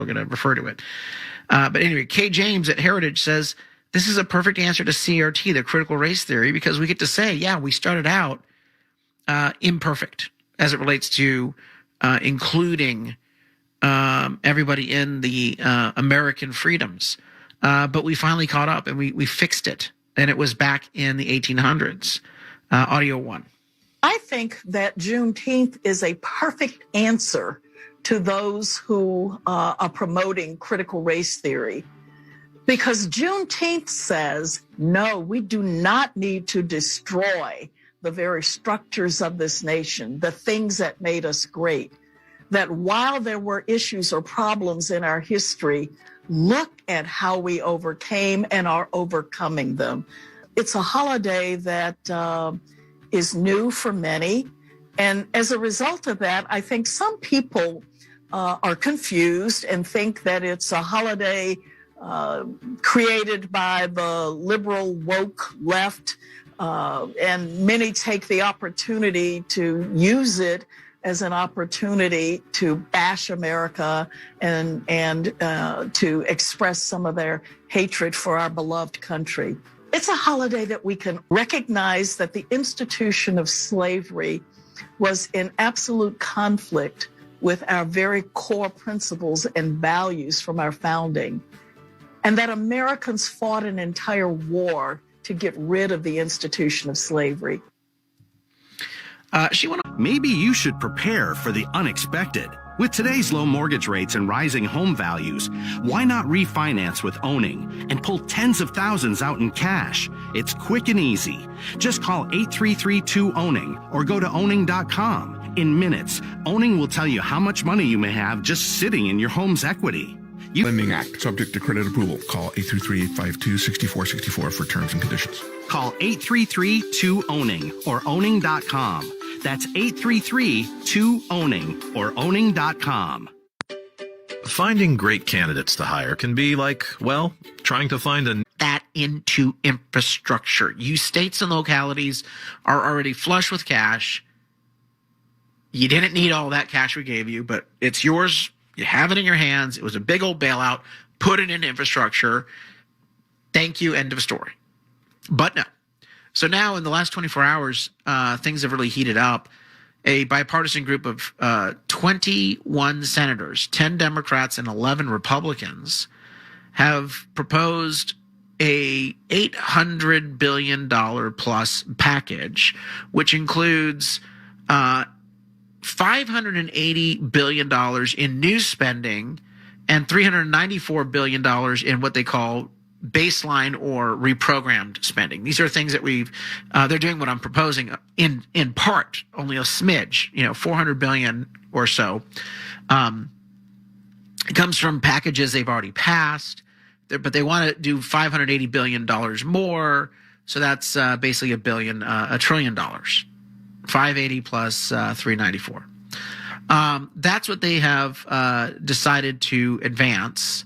we're going to refer to it. But anyway, Kay James at Heritage says, this is a perfect answer to CRT, the critical race theory, because we get to say, yeah, we started out imperfect as it relates to including everybody in the American freedoms. But we finally caught up and we fixed it. And it was back in the 1800s. Audio one. I think that Juneteenth is a perfect answer to those who are promoting critical race theory. Because Juneteenth says, no, we do not need to destroy the very structures of this nation, the things that made us great. That while there were issues or problems in our history, look at how we overcame and are overcoming them. It's a holiday that is new for many. And as a result of that, I think some people are confused and think that it's a holiday created by the liberal woke left, and many take the opportunity to use it as an opportunity to bash America and to express some of their hatred for our beloved country. It's a holiday that we can recognize that the institution of slavery was in absolute conflict with our very core principles and values from our founding, and that Americans fought an entire war to get rid of the institution of slavery. Maybe you should prepare for the unexpected. With today's low mortgage rates and rising home values, why not refinance with Owning and pull tens of thousands out in cash? It's quick and easy. Just call 833-2-OWNING or go to owning.com. In minutes, Owning will tell you how much money you may have just sitting in your home's equity. Lending Act, subject to credit approval. Call 833-852-6464 for terms and conditions. Call 833-2-OWNING or owning.com. That's 833-2-OWNING or owning.com. Finding great candidates to hire can be like, well, trying to find that into infrastructure. You states and localities are already flush with cash. You didn't need all that cash we gave you, but it's yours. You have it in your hands. It was a big old bailout. Put it in infrastructure. Thank you. End of story. But no. So now in the last 24 hours, things have really heated up. A bipartisan group of 21 senators, 10 Democrats and 11 Republicans, have proposed a $800 billion plus package, which includes $580 billion in new spending and $394 billion in what they call baseline or reprogrammed spending. These are things that they're doing what I'm proposing in part, only a smidge, $400 billion or so. It comes from packages they've already passed, but they want to do $580 billion more. So that's basically $1 trillion. 580 plus 394. That's what they have decided to advance.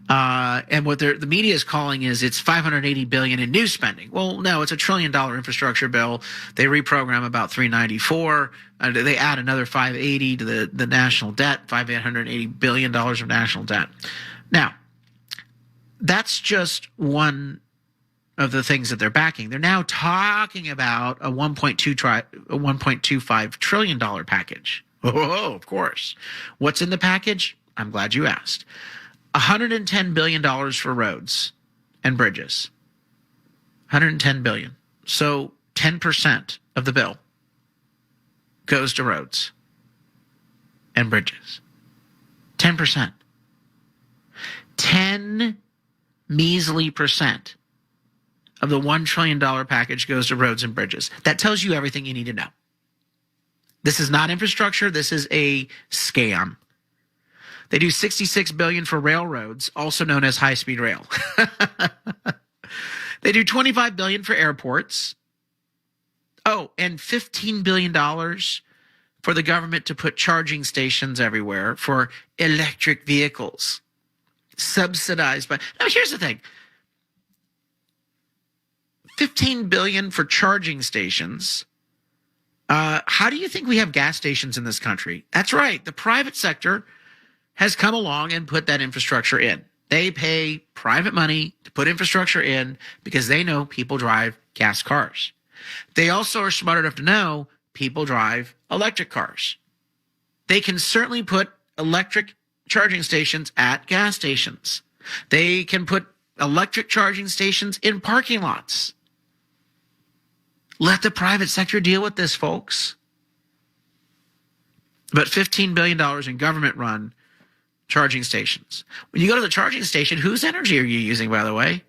And what the media is calling is it's $580 billion in new spending. Well, no, it's $1 trillion infrastructure bill. They reprogram about 394. They add another 580 to the national debt, $580 billion of national debt. Now, that's just one of the things that they're backing. They're now talking about a $1.25 trillion package. Oh, of course. What's in the package? I'm glad you asked. $110 billion for roads and bridges. $110 billion. So 10% of the bill goes to roads and bridges. 10%. 10 measly percent of the $1 trillion package goes to roads and bridges. That tells you everything you need to know. This is not infrastructure. This is a scam. They do $66 billion for railroads, also known as high-speed rail. They do $25 billion for airports. Oh, and $15 billion for the government to put charging stations everywhere for electric vehicles, subsidized by. Now, here's the thing. $15 billion for charging stations. How do you think we have gas stations in this country? That's right. The private sector has come along and put that infrastructure in. They pay private money to put infrastructure in because they know people drive gas cars. They also are smart enough to know people drive electric cars. They can certainly put electric charging stations at gas stations. They can put electric charging stations in parking lots. Let the private sector deal with this, folks. But $15 billion in government-run charging stations. When you go to the charging station, whose energy are you using, by the way?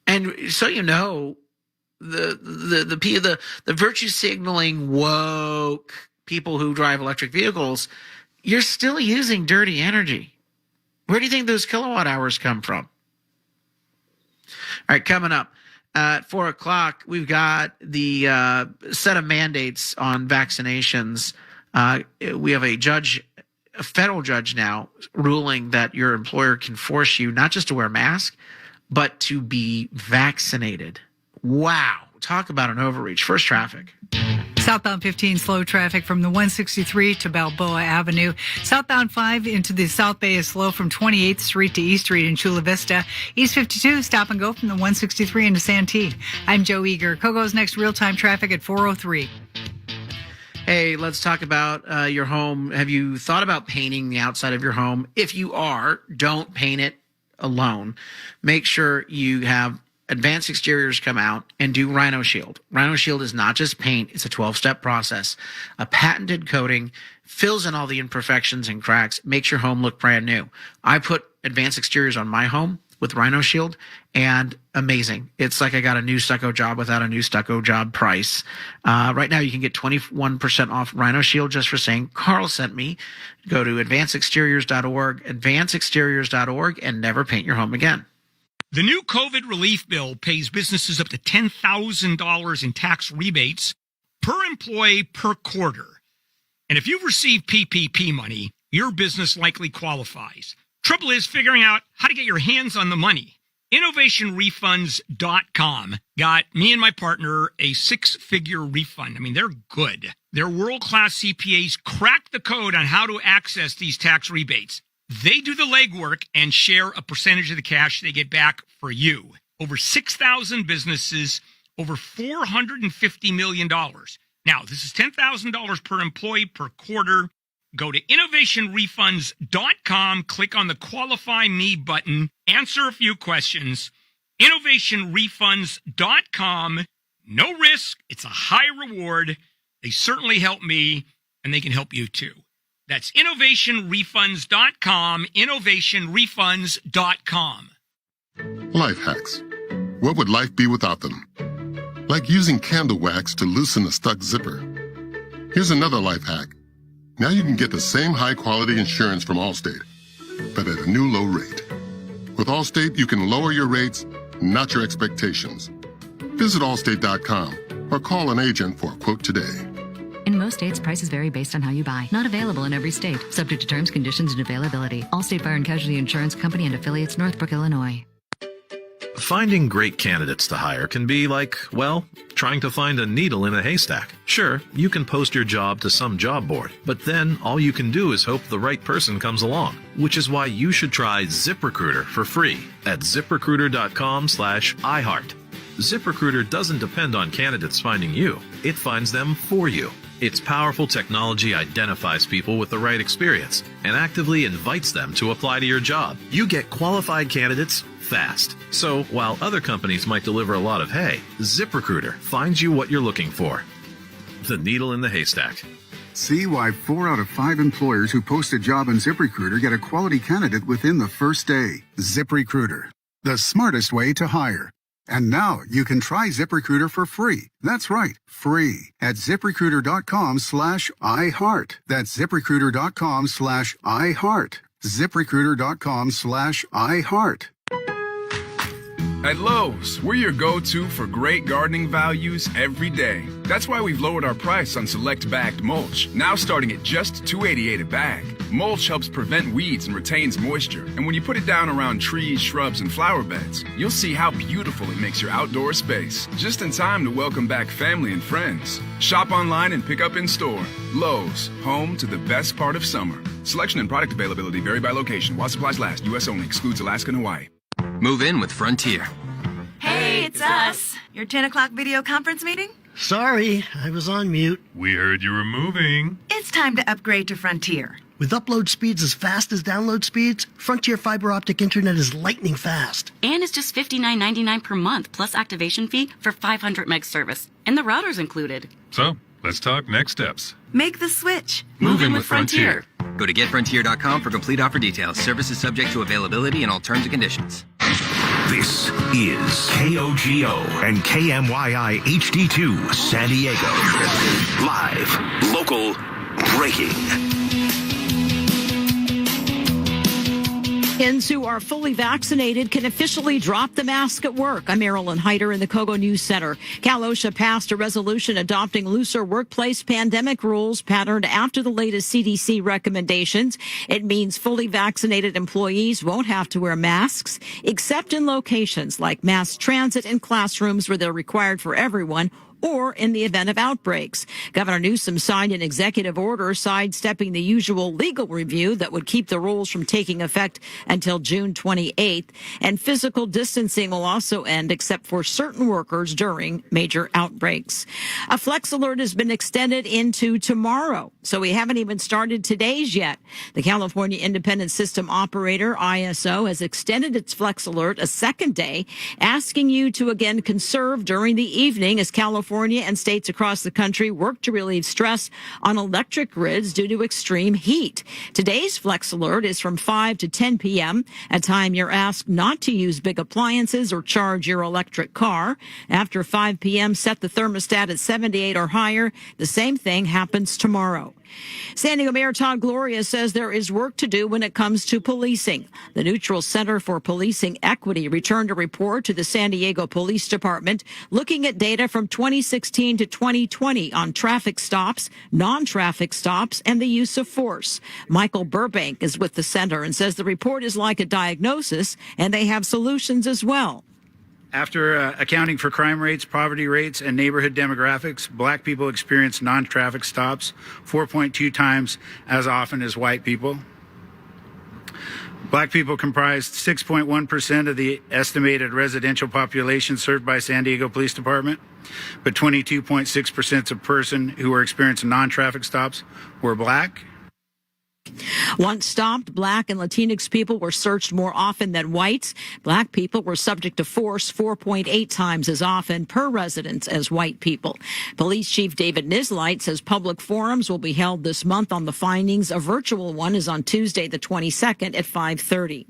And so you know, the virtue signaling woke people who drive electric vehicles, you're still using dirty energy. Where do you think those kilowatt hours come from? All right, coming up at 4 o'clock, we've got the set of mandates on vaccinations. We have a federal judge now ruling that your employer can force you not just to wear a mask, but to be vaccinated. Wow. Talk about an overreach. First traffic. Southbound 15, slow traffic from the 163 to Balboa Avenue. Southbound 5 into the South Bay is slow from 28th Street to East Street in Chula Vista. East 52, stop and go from the 163 into Santee. I'm Joe Eager. Kogo's next real-time traffic at 4:03. Hey, let's talk about your home. Have you thought about painting the outside of your home? If you are, don't paint it alone. Make sure you have Advanced Exteriors come out and do Rhino Shield. Rhino Shield is not just paint, it's a 12-step process. A patented coating fills in all the imperfections and cracks, makes your home look brand new. I put Advanced Exteriors on my home with Rhino Shield, and amazing. It's like I got a new stucco job without a new stucco job price. Right now you can get 21% off Rhino Shield just for saying Carl sent me. Go to advancedexteriors.org, advancedexteriors.org, and never paint your home again. The new COVID relief bill pays businesses up to $10,000 in tax rebates per employee per quarter. And if you've received PPP money, your business likely qualifies. Trouble is figuring out how to get your hands on the money. InnovationRefunds.com got me and my partner a 6-figure refund. I mean, they're good. Their world-class CPAs crack the code on how to access these tax rebates. They do the legwork and share a percentage of the cash they get back for you. Over 6,000 businesses, over $450 million. Now, this is $10,000 per employee per quarter. Go to innovationrefunds.com, click on the Qualify Me button, answer a few questions. Innovationrefunds.com. No risk. It's a high reward. They certainly help me, and they can help you too. That's innovationrefunds.com, innovationrefunds.com. Life hacks. What would life be without them? Like using candle wax to loosen a stuck zipper. Here's another life hack. Now you can get the same high-quality insurance from Allstate, but at a new low rate. With Allstate, you can lower your rates, not your expectations. Visit allstate.com or call an agent for a quote today. In most states, prices vary based on how you buy. Not available in every state. Subject to terms, conditions, and availability. Allstate Fire and Casualty Insurance Company and affiliates, Northbrook, Illinois. Finding great candidates to hire can be like, well, trying to find a needle in a haystack. Sure, you can post your job to some job board, but then all you can do is hope the right person comes along, which is why you should try ZipRecruiter for free at ZipRecruiter.com/iHeart. ZipRecruiter doesn't depend on candidates finding you. It finds them for you. Its powerful technology identifies people with the right experience and actively invites them to apply to your job. You get qualified candidates fast. So while other companies might deliver a lot of hay, ZipRecruiter finds you what you're looking for. The needle in the haystack. See why 4 out of 5 employers who post a job on ZipRecruiter get a quality candidate within the first day. ZipRecruiter, the smartest way to hire. And now you can try ZipRecruiter for free. That's right, free at ZipRecruiter.com/iHeart. That's ZipRecruiter.com/iHeart. ZipRecruiter.com/iHeart. At Lowe's, we're your go-to for great gardening values every day. That's why we've lowered our price on select bagged mulch, now starting at just $2.88 a bag. Mulch helps prevent weeds and retains moisture. And when you put it down around trees, shrubs, and flower beds, you'll see how beautiful it makes your outdoor space. Just in time to welcome back family and friends. Shop online and pick up in store. Lowe's, home to the best part of summer. Selection and product availability vary by location. While supplies last, U.S. only. Excludes Alaska and Hawaii. Move in with Frontier. Hey, it's us. Your 10 o'clock video conference meeting? Sorry, I was on mute. We heard you were moving. It's time to upgrade to Frontier. With upload speeds as fast as download speeds, Frontier fiber optic internet is lightning fast. And it's just $59.99 per month plus activation fee for 500 meg service. And the router's included. So, let's talk next steps. Make the switch. Move in with Frontier. Go to getfrontier.com for complete offer details. Service is subject to availability and all terms and conditions. This is KOGO and KMYI HD2 San Diego. Live, local, breaking. Kids who are fully vaccinated can officially drop the mask at work. I'm Marilyn Heider in the Kogo News Center. Cal OSHA passed a resolution adopting looser workplace pandemic rules patterned after the latest CDC recommendations. It means fully vaccinated employees won't have to wear masks, except in locations like mass transit and classrooms where they're required for everyone, or in the event of outbreaks. Governor Newsom signed an executive order sidestepping the usual legal review that would keep the rules from taking effect until June 28th. And physical distancing will also end except for certain workers during major outbreaks. A flex alert has been extended into tomorrow, so we haven't even started today's yet. The California Independent System Operator, ISO, has extended its flex alert a second day, asking you to again conserve during the evening as California and states across the country work to relieve stress on electric grids due to extreme heat. Today's flex alert is from 5 to 10 p.m., a time you're asked not to use big appliances or charge your electric car. After 5 p.m., set the thermostat at 78 or higher. The same thing happens tomorrow. San Diego Mayor Todd Gloria says there is work to do when it comes to policing. The Neutral Center for Policing Equity returned a report to the San Diego Police Department looking at data from 2016 to 2020 on traffic stops, non-traffic stops, and the use of force. Michael Burbank is with the center and says the report is like a diagnosis and they have solutions as well. After accounting for crime rates, poverty rates, and neighborhood demographics, black people experience non-traffic stops 4.2 times as often as white people. Black people comprised 6.1% of the estimated residential population served by San Diego Police Department, but 22.6% of persons who were experiencing non-traffic stops were black. Once stopped, black and Latinx people were searched more often than whites. Black people were subject to force 4.8 times as often per residence as white people. Police Chief David Nislight says public forums will be held this month on the findings. A virtual one is on Tuesday, the 22nd at 5:30.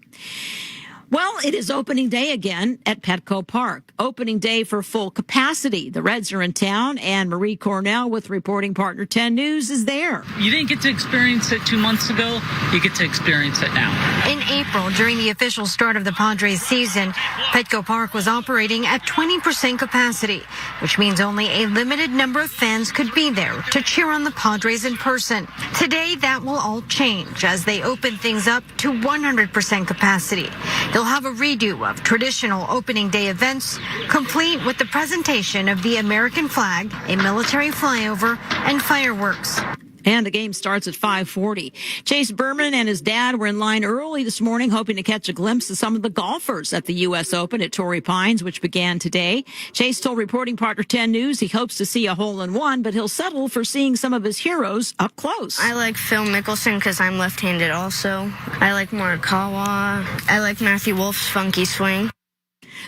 Well, it is opening day again at Petco Park. Opening day for full capacity. The Reds are in town, and Marie Cornell with reporting partner 10 News is there. You didn't get to experience it 2 months ago. You get to experience it now. In April, during the official start of the Padres season, Petco Park was operating at 20% capacity, which means only a limited number of fans could be there to cheer on the Padres in person. Today, that will all change as they open things up to 100% capacity. They'll have a redo of traditional opening day events, complete with the presentation of the American flag, a military flyover, and fireworks. And the game starts at 5:40. Chase Berman and his dad were in line early this morning, hoping to catch a glimpse of some of the golfers at the U.S. Open at Torrey Pines, which began today. Chase told reporting partner 10 News he hopes to see a hole-in-one, but he'll settle for seeing some of his heroes up close. I like Phil Mickelson because I'm left-handed also. I like Morikawa. I like Matthew Wolf's funky swing.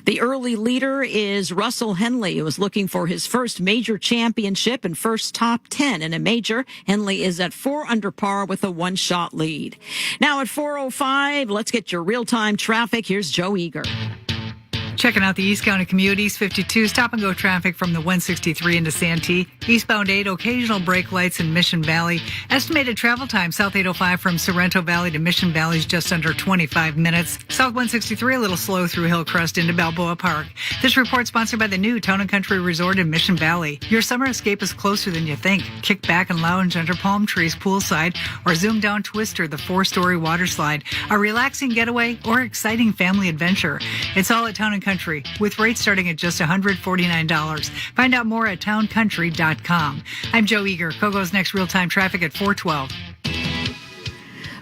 The early leader is Russell Henley, who is looking for his first major championship and first top 10 in a major. Henley is at 4 under par with a one-shot lead. Now at 4:05, let's get your real-time traffic. Here's Joe Eager. Checking out the East County commute, East 52, stop-and-go traffic from the 163 into Santee. Eastbound 8, occasional brake lights in Mission Valley. Estimated travel time, South 805 from Sorrento Valley to Mission Valley is just under 25 minutes. South 163, a little slow through Hillcrest into Balboa Park. This report sponsored by the new Town and Country Resort in Mission Valley. Your summer escape is closer than you think. Kick back and lounge under palm trees poolside or zoom down Twister, the 4-story water slide. A relaxing getaway or exciting family adventure. It's all at Town and Country, with rates starting at just $149. Find out more at towncountry.com. I'm Joe Eager. Kogo's next real-time traffic at 412.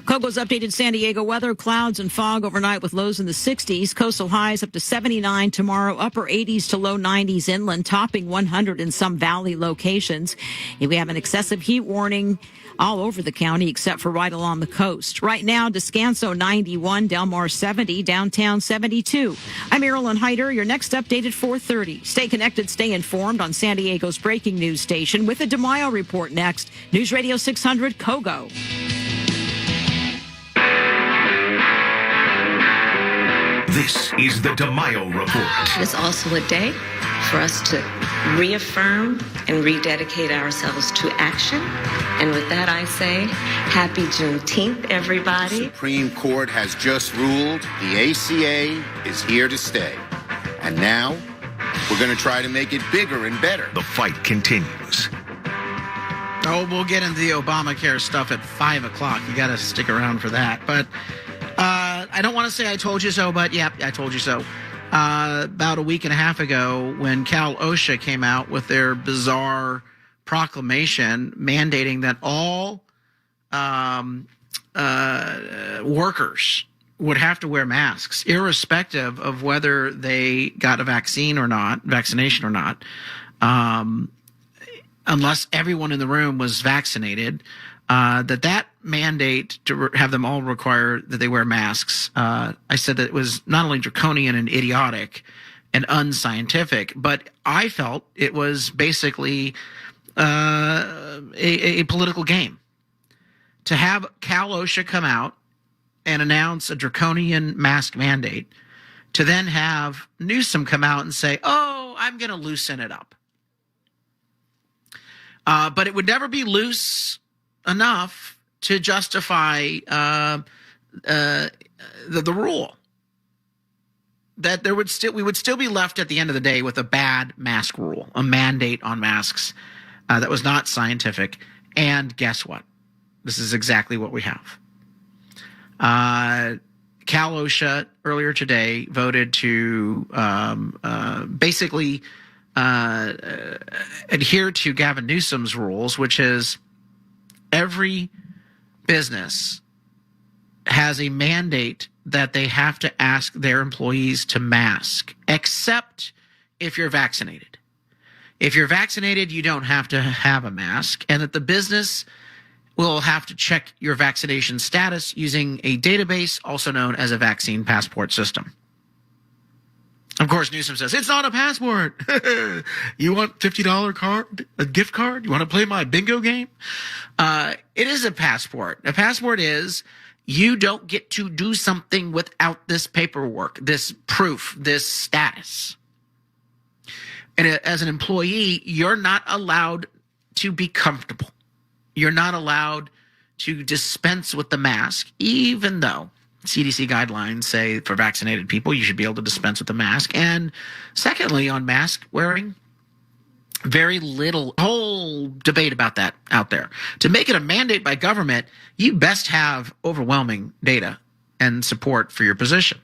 Kogo's updated San Diego weather, clouds and fog overnight with lows in the 60s. Coastal highs up to 79 tomorrow, upper 80s to low 90s inland, topping 100 in some valley locations. And we have an excessive heat warning all over the county except for right along the coast. Right now, Descanso 91, Del Mar 70, downtown 72. I'm Marilyn Hyder. Your next update at 4:30. Stay connected, stay informed on San Diego's breaking news station with the DeMaio Report next. News Radio 600 Kogo. This is the DeMaio Report. It's also a day for us to reaffirm and rededicate ourselves to action. And with that, I say, happy Juneteenth, everybody. The Supreme Court has just ruled the ACA is here to stay. And now, we're going to try to make it bigger and better. The fight continues. Oh, we'll get into the Obamacare stuff at 5 o'clock. You got to stick around for that. But I don't want to say I told you so, but yeah, I told you so. About a week and a half ago, when Cal OSHA came out with their bizarre proclamation mandating that all workers would have to wear masks, irrespective of whether they got a vaccination or not, unless everyone in the room was vaccinated. That mandate to have them all require that they wear masks, I said that it was not only draconian and idiotic and unscientific, but I felt it was basically a political game. To have Cal OSHA come out and announce a draconian mask mandate, to then have Newsom come out and say, oh, I'm going to loosen it up. But it would never be loose enough to justify the rule. That we would still be left at the end of the day with a bad mask rule, a mandate on masks that was not scientific. And guess what? This is exactly what we have. Cal OSHA earlier today voted to basically adhere to Gavin Newsom's rules, which is every business has a mandate that they have to ask their employees to mask, except if you're vaccinated. If you're vaccinated, you don't have to have a mask, and that the business will have to check your vaccination status using a database, also known as a vaccine passport system. Of course, Newsom says, it's not a passport. You want $50 card, a gift card? You want to play my bingo game? It is a passport. A passport is you don't get to do something without this paperwork, this proof, this status. And as an employee, you're not allowed to be comfortable. You're not allowed to dispense with the mask, even though CDC guidelines say for vaccinated people, you should be able to dispense with the mask. And secondly, on mask wearing, very little whole debate about that out there. To make it a mandate by government, you best have overwhelming data and support for your position.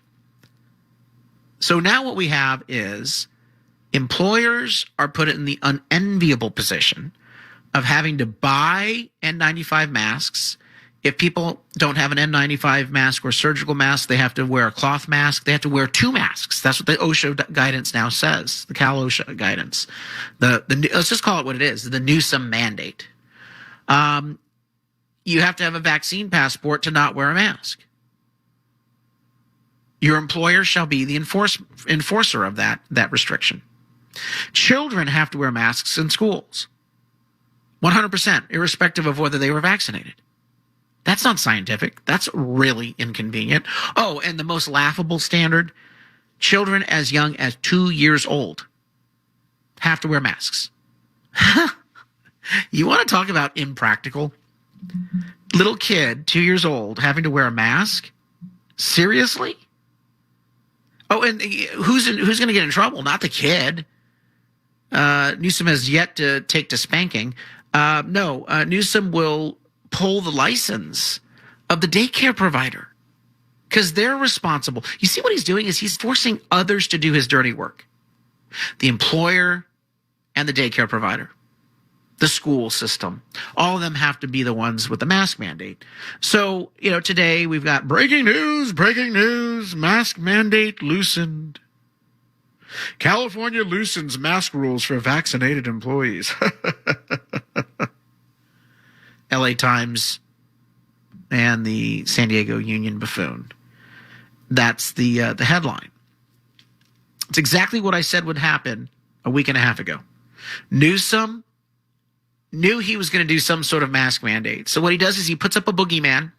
So now what we have is employers are put in the unenviable position of having to buy N95 masks. If people don't have an N95 mask or surgical mask, they have to wear a cloth mask. They have to wear two masks. That's what the OSHA guidance now says, the Cal OSHA guidance. Let's just call it what it is, the Newsom mandate. You have to have a vaccine passport to not wear a mask. Your employer shall be the enforcer of that restriction. Children have to wear masks in schools, 100%, irrespective of whether they were vaccinated. That's not scientific. That's really inconvenient. Oh, and the most laughable standard, Children as young as 2 years old have to wear masks. You want to talk about impractical? Little kid, 2 years old, having to wear a mask? Seriously? Oh, and who's going to get in trouble? Not the kid. Newsom has yet to take to spanking. Newsom will pull the license of the daycare provider because they're responsible. You see what he's doing is he's forcing others to do his dirty work. The employer and the daycare provider, the school system, all of them have to be the ones with the mask mandate. So, today we've got breaking news, mask mandate loosened. California loosens mask rules for vaccinated employees. LA Times and the San Diego Union Buffoon. That's the headline. It's exactly what I said would happen a week and a half ago. Newsom knew he was going to do some sort of mask mandate. So what he does is he puts up a boogeyman,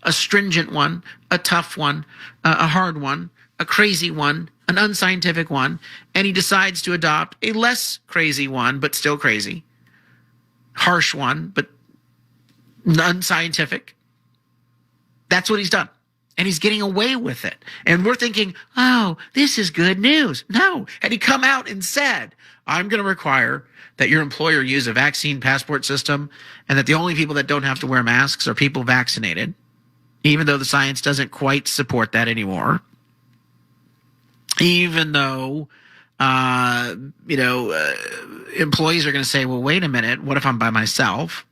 a stringent one, a tough one, a hard one, a crazy one, an unscientific one, and he decides to adopt a less crazy one, but still crazy, harsh one, but unscientific. That's what he's done. And he's getting away with it. And we're thinking, oh, this is good news. No. And he come out and said, I'm going to require that your employer use a vaccine passport system and that the only people that don't have to wear masks are people vaccinated, even though the science doesn't quite support that anymore. Even though, employees are going to say, well, wait a minute, what if I'm by myself?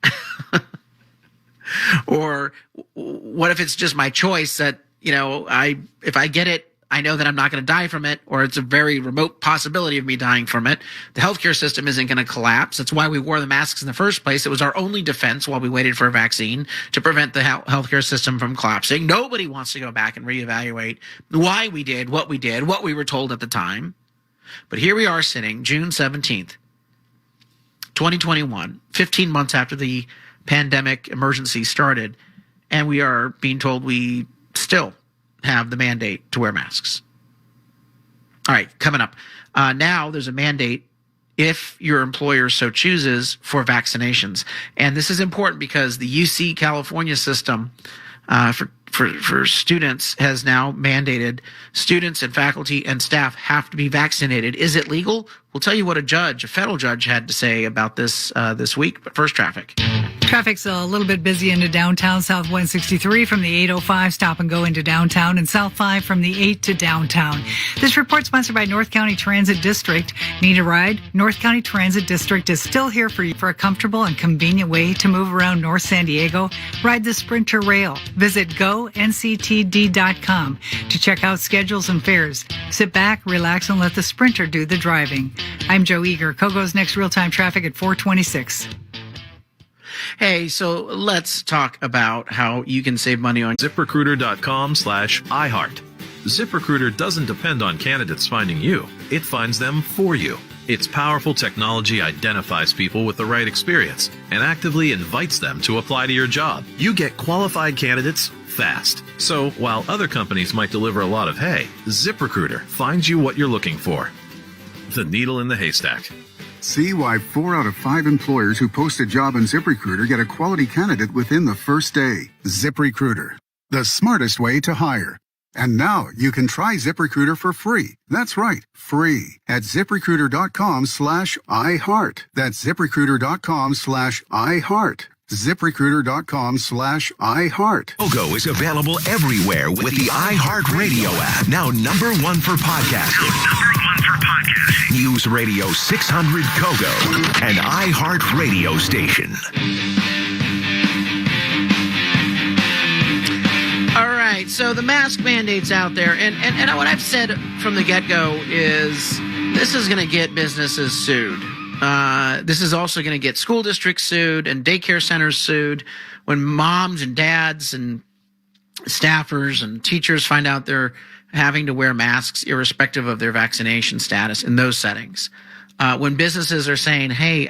Or what if it's just my choice that, if I get it, I know that I'm not going to die from it, or it's a very remote possibility of me dying from it. The healthcare system isn't going to collapse. That's why we wore the masks in the first place. It was our only defense while we waited for a vaccine to prevent the healthcare system from collapsing. Nobody wants to go back and reevaluate why we did, what we were told at the time. But here we are sitting June 17th, 2021, 15 months after the pandemic emergency started, and we are being told we still have the mandate to wear masks. All right, coming up. Now there's a mandate, if your employer so chooses, for vaccinations. And this is important because the UC California system for students has now mandated students and faculty and staff have to be vaccinated. Is it legal? We'll tell you what a federal judge had to say about this this week. But first, traffic. Traffic's a little bit busy into downtown, South 163 from the 805 stop and go into downtown, and South 5 from the 8 to downtown. This report sponsored by North County Transit District. Need a ride? North County Transit District is still here for you for a comfortable and convenient way to move around North San Diego. Ride the Sprinter Rail. Visit GoNCTD.com to check out schedules and fares. Sit back, relax, and let the Sprinter do the driving. I'm Joe Eager. Kogo's next real-time traffic at 426. Hey, so let's talk about how you can save money on ZipRecruiter.com/iHeart. ZipRecruiter doesn't depend on candidates finding you. It finds them for you. Its powerful technology identifies people with the right experience and actively invites them to apply to your job. You get qualified candidates fast. So while other companies might deliver a lot of hay, ZipRecruiter finds you what you're looking for. The needle in the haystack. See why 4 out of 5 employers who post a job on ZipRecruiter get a quality candidate within the first day. ZipRecruiter, the smartest way to hire. And now you can try ZipRecruiter for free. That's right, free at ZipRecruiter.com/iHeart. That's ZipRecruiter.com/iHeart. ZipRecruiter.com/iHeart. Kogo is available everywhere with the iHeartRadio app. Now #1 for podcasting. News Radio 600 Kogo, an iHeartRadio station. All right, so the mask mandate's out there, and what I've said from the get-go is this is going to get businesses sued. This is also going to get school districts sued and daycare centers sued when moms and dads and staffers and teachers find out they're having to wear masks irrespective of their vaccination status in those settings. When businesses are saying, hey,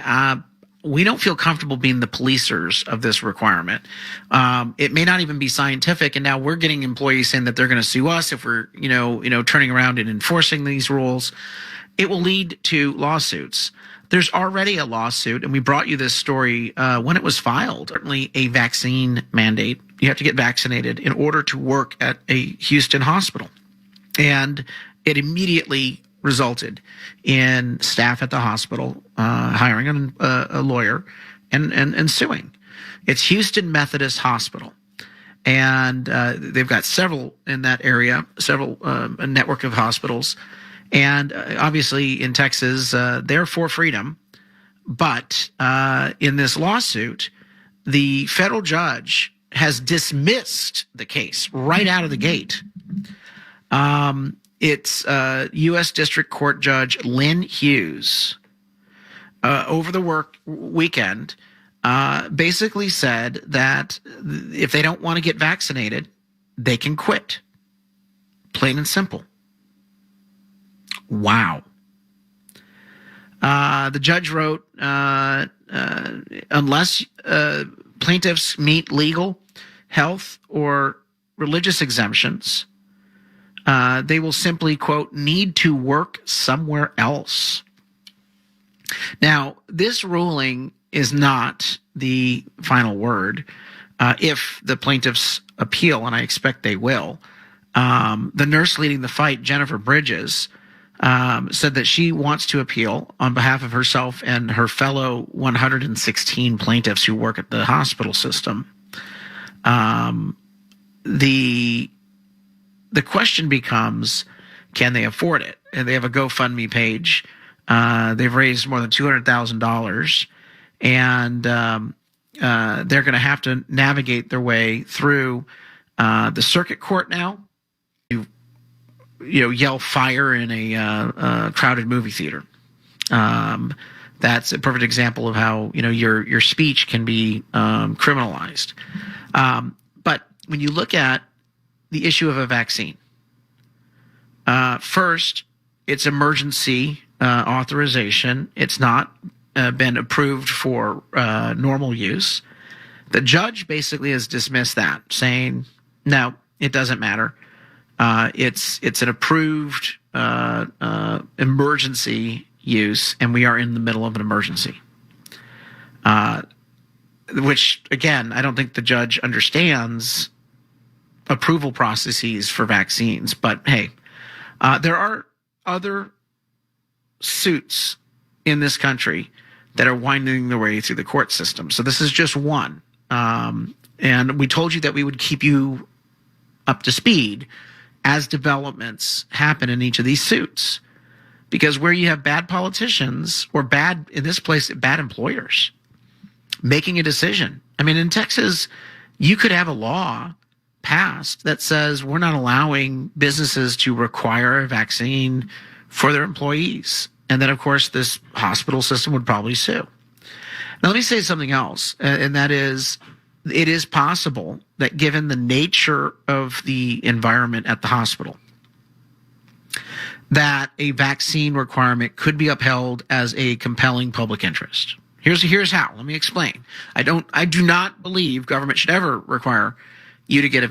we don't feel comfortable being the policers of this requirement. It may not even be scientific, and now we're getting employees saying that they're going to sue us if we're, turning around and enforcing these rules. It will lead to lawsuits. There's already a lawsuit, and we brought you this story when it was filed. Certainly a vaccine mandate. You have to get vaccinated in order to work at a Houston hospital. And it immediately resulted in staff at the hospital hiring a lawyer and suing. It's Houston Methodist Hospital. And they've got several in that area, a network of hospitals. And obviously in Texas, they're for freedom. But in this lawsuit, the federal judge has dismissed the case right out of the gate. It's U.S. District Court Judge Lynn Hughes over the weekend basically said that if they don't want to get vaccinated, they can quit. Plain and simple. Wow. The judge wrote, unless plaintiffs meet legal, health, or religious exemptions, they will simply, quote, need to work somewhere else. Now, this ruling is not the final word. If the plaintiffs appeal, and I expect they will, the nurse leading the fight, Jennifer Bridges, said that she wants to appeal on behalf of herself and her fellow 116 plaintiffs who work at the hospital system. The question becomes, can they afford it? And they have a GoFundMe page. They've raised more than $200,000, and they're going to have to navigate their way through the circuit court now. Yell fire in a crowded movie theater. That's a perfect example of how your speech can be criminalized. But when you look at the issue of a vaccine, first, it's emergency authorization. It's not been approved for normal use. The judge basically has dismissed that, saying, no, it doesn't matter. It's an approved emergency use, and we are in the middle of an emergency. Which, again, I don't think the judge understands approval processes for vaccines. But hey, there are other suits in this country that are winding their way through the court system. So this is just one. And we told you that we would keep you up to speed as developments happen in each of these suits. Because where you have bad politicians, or bad, in this place, bad employers, making a decision. I mean, in Texas, you could have a law passed that says we're not allowing businesses to require a vaccine for their employees. And then, of course, this hospital system would probably sue. Now, let me say something else, and that is, it is possible that given the nature of the environment at the hospital, that a vaccine requirement could be upheld as a compelling public interest. Here's how. Let me explain. I do not believe government should ever require you to get a